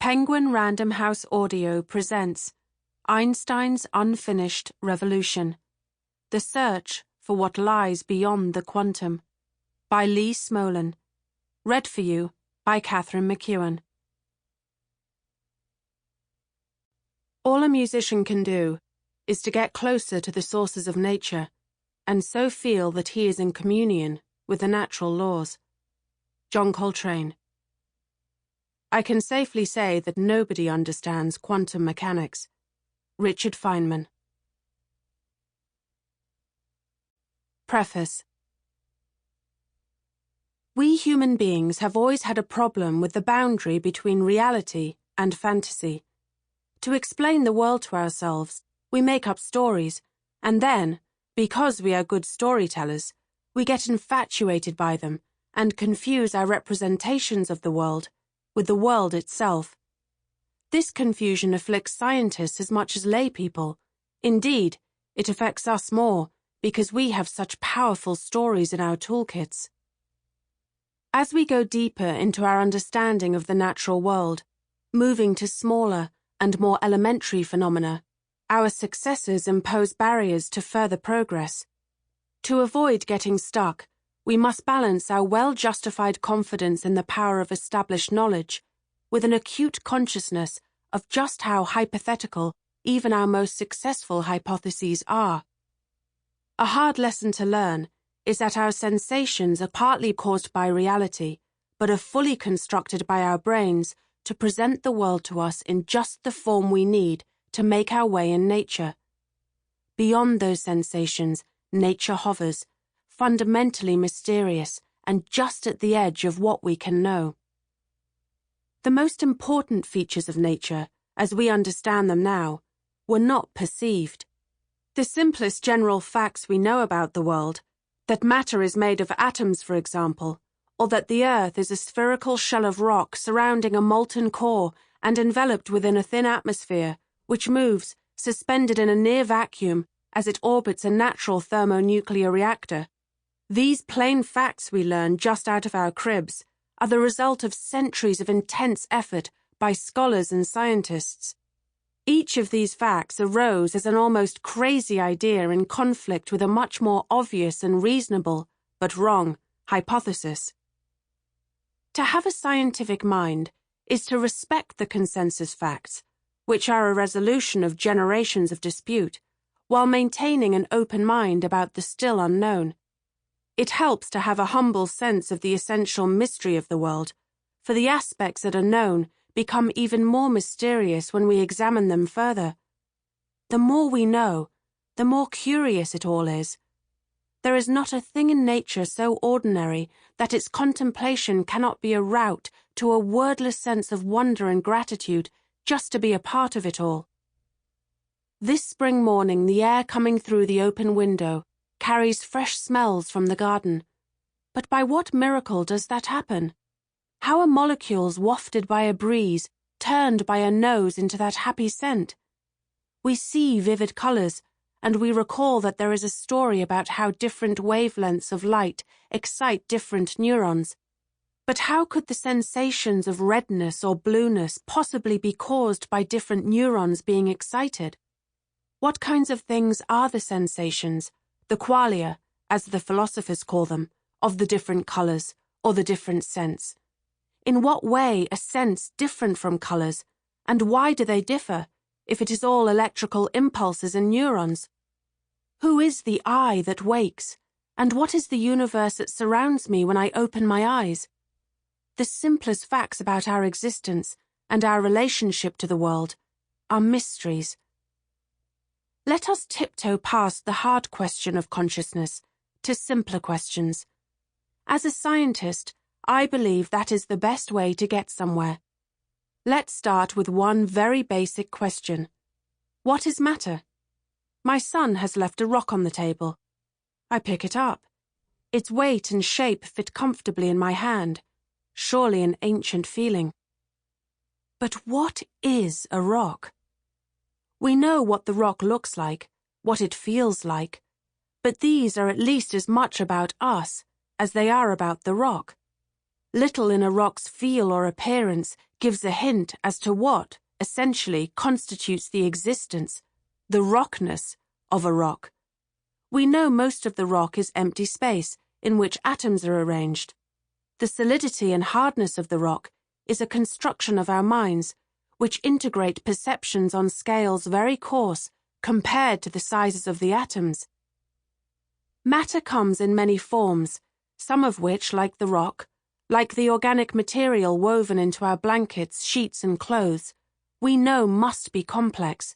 Penguin Random House Audio presents Einstein's Unfinished Revolution: The Search for What Lies Beyond the Quantum by Smolin. Read for you by Katharine Mcewan. All a musician can do is to get closer to the sources of nature and so feel that he is in communion with the natural laws. John Coltrane. I can safely say that nobody understands quantum mechanics. Richard Feynman. Preface. We human beings have always had a problem with the boundary between reality and fantasy. To explain the world to ourselves, we make up stories, and then, because we are good storytellers, we get infatuated by them and confuse our representations of the world with the world itself. This confusion afflicts scientists as much as lay people. Indeed, it affects us more because we have such powerful stories in our toolkits. As we go deeper into our understanding of the natural world, moving to smaller and more elementary phenomena, our successors impose barriers to further progress. To avoid getting stuck, we must balance our well-justified confidence in the power of established knowledge with an acute consciousness of just how hypothetical even our most successful hypotheses are. A hard lesson to learn is that our sensations are partly caused by reality, but are fully constructed by our brains to present the world to us in just the form we need to make our way in nature. Beyond those sensations, nature hovers, fundamentally mysterious and just at the edge of what we can know. The most important features of nature, as we understand them now, were not perceived. The simplest general facts we know about the world, that matter is made of atoms, for example, or that the Earth is a spherical shell of rock surrounding a molten core and enveloped within a thin atmosphere, which moves, suspended in a near vacuum, as it orbits a natural thermonuclear reactor. These plain facts we learn just out of our cribs are the result of centuries of intense effort by scholars and scientists. Each of these facts arose as an almost crazy idea in conflict with a much more obvious and reasonable, but wrong, hypothesis. To have a scientific mind is to respect the consensus facts, which are a resolution of generations of dispute, while maintaining an open mind about the still unknown. It helps to have a humble sense of the essential mystery of the world, for the aspects that are known become even more mysterious when we examine them further. The more we know, the more curious it all is. There is not a thing in nature so ordinary that its contemplation cannot be a route to a wordless sense of wonder and gratitude just to be a part of it all. This spring morning, the air coming through the open window carries fresh smells from the garden. But by what miracle does that happen? How are molecules wafted by a breeze, turned by a nose into that happy scent? We see vivid colors, and we recall that there is a story about how different wavelengths of light excite different neurons. But how could the sensations of redness or blueness possibly be caused by different neurons being excited? What kinds of things are the sensations, the qualia, as the philosophers call them, of the different colors, or the different scents? In what way are scents different from colors, and why do they differ, if it is all electrical impulses and neurons? Who is the I that wakes, and what is the universe that surrounds me when I open my eyes? The simplest facts about our existence and our relationship to the world are mysteries. Let us tiptoe past the hard question of consciousness to simpler questions. As a scientist, I believe that is the best way to get somewhere. Let's start with one very basic question. What is matter? My son has left a rock on the table. I pick it up. Its weight and shape fit comfortably in my hand. Surely an ancient feeling. But what is a rock? We know what the rock looks like, what it feels like, but these are at least as much about us as they are about the rock. Little in a rock's feel or appearance gives a hint as to what, essentially, constitutes the existence, the rockness, of a rock. We know most of the rock is empty space in which atoms are arranged. The solidity and hardness of the rock is a construction of our minds, which integrate perceptions on scales very coarse compared to the sizes of the atoms. Matter comes in many forms, some of which, like the rock, like the organic material woven into our blankets, sheets, and clothes, we know must be complex.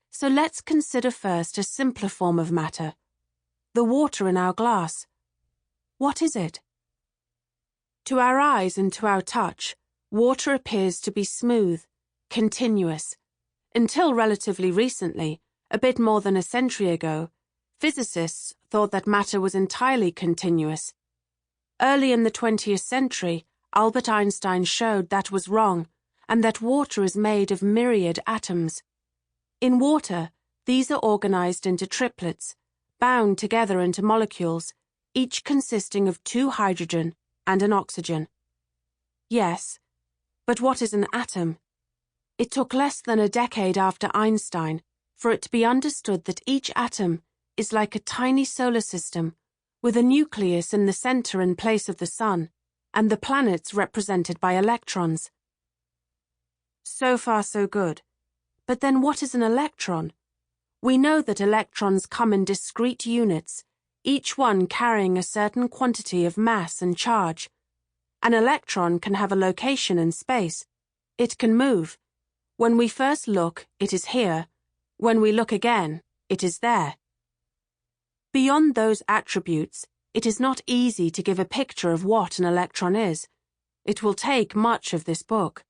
So let's consider first a simpler form of matter, the water in our glass. What is it? To our eyes and to our touch, water appears to be smooth, continuous. Until relatively recently, a bit more than a century ago, physicists thought that matter was entirely continuous. Early in the 20th century, Albert Einstein showed that was wrong, and that water is made of myriad atoms. In water, these are organized into triplets, bound together into molecules, each consisting of 2 hydrogen and an oxygen. Yes, but what is an atom? It took less than a decade after Einstein for it to be understood that each atom is like a tiny solar system, with a nucleus in the center in place of the sun, and the planets represented by electrons. So far so good. But then what is an electron? We know that electrons come in discrete units, each one carrying a certain quantity of mass and charge. An electron can have a location in space. It can move. When we first look, it is here. When we look again, it is there. Beyond those attributes, it is not easy to give a picture of what an electron is. It will take much of this book.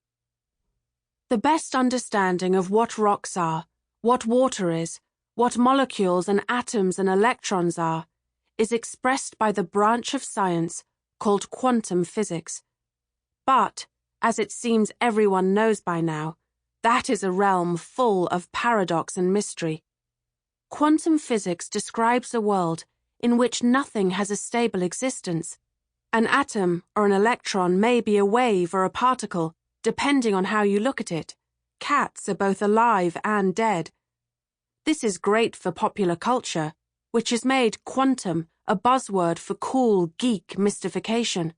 The best understanding of what rocks are, what water is, what molecules and atoms and electrons are, is expressed by the branch of science called quantum physics. But, as it seems everyone knows by now, that is a realm full of paradox and mystery. Quantum physics describes a world in which nothing has a stable existence. An atom or an electron may be a wave or a particle, depending on how you look at it. Cats are both alive and dead. This is great for popular culture, which has made quantum a buzzword for cool, geek mystification.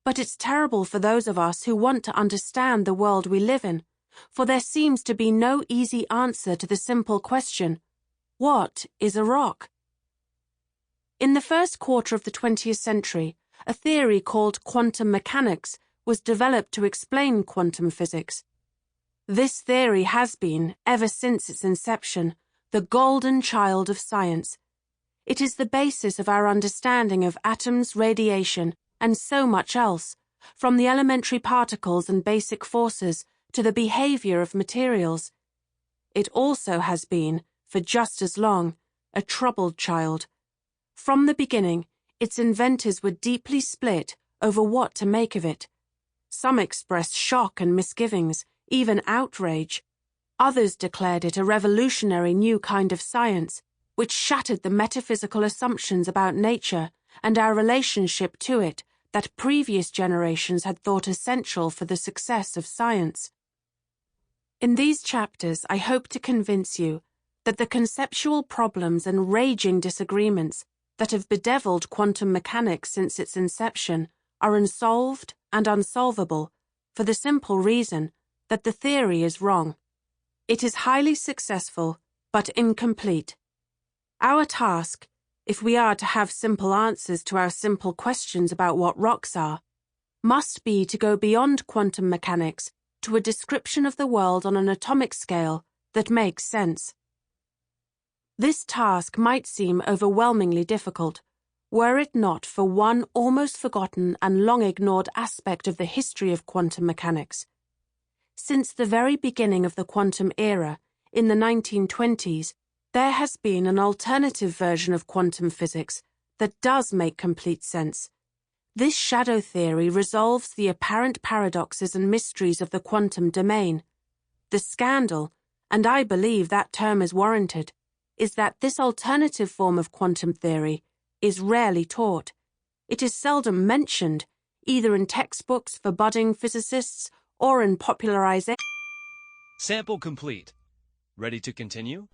But it's terrible for those of us who want to understand the world we live in, for there seems to be no easy answer to the simple question, what is a rock? In the first quarter of the 20th century, a theory called quantum mechanics was developed to explain quantum physics. This theory has been, ever since its inception, the golden child of science. It is the basis of our understanding of atoms, radiation, and so much else, from the elementary particles and basic forces to the behavior of materials. It also has been, for just as long, a troubled child. From the beginning, its inventors were deeply split over what to make of it. Some expressed shock and misgivings, even outrage. Others declared it a revolutionary new kind of science, which shattered the metaphysical assumptions about nature and our relationship to it that previous generations had thought essential for the success of science. In these chapters, I hope to convince you that the conceptual problems and raging disagreements that have bedeviled quantum mechanics since its inception are unsolved and unsolvable for the simple reason that the theory is wrong. It is highly successful, but incomplete. Our task, if we are to have simple answers to our simple questions about what rocks are, must be to go beyond quantum mechanics to a description of the world on an atomic scale that makes sense. This task might seem overwhelmingly difficult, were it not for one almost forgotten and long ignored aspect of the history of quantum mechanics. Since the very beginning of the quantum era, in the 1920s, there has been an alternative version of quantum physics that does make complete sense. This shadow theory resolves the apparent paradoxes and mysteries of the quantum domain. The scandal, and I believe that term is warranted, is that this alternative form of quantum theory is rarely taught. It is seldom mentioned, either in textbooks for budding physicists or in popularizing. Sample complete. Ready to continue?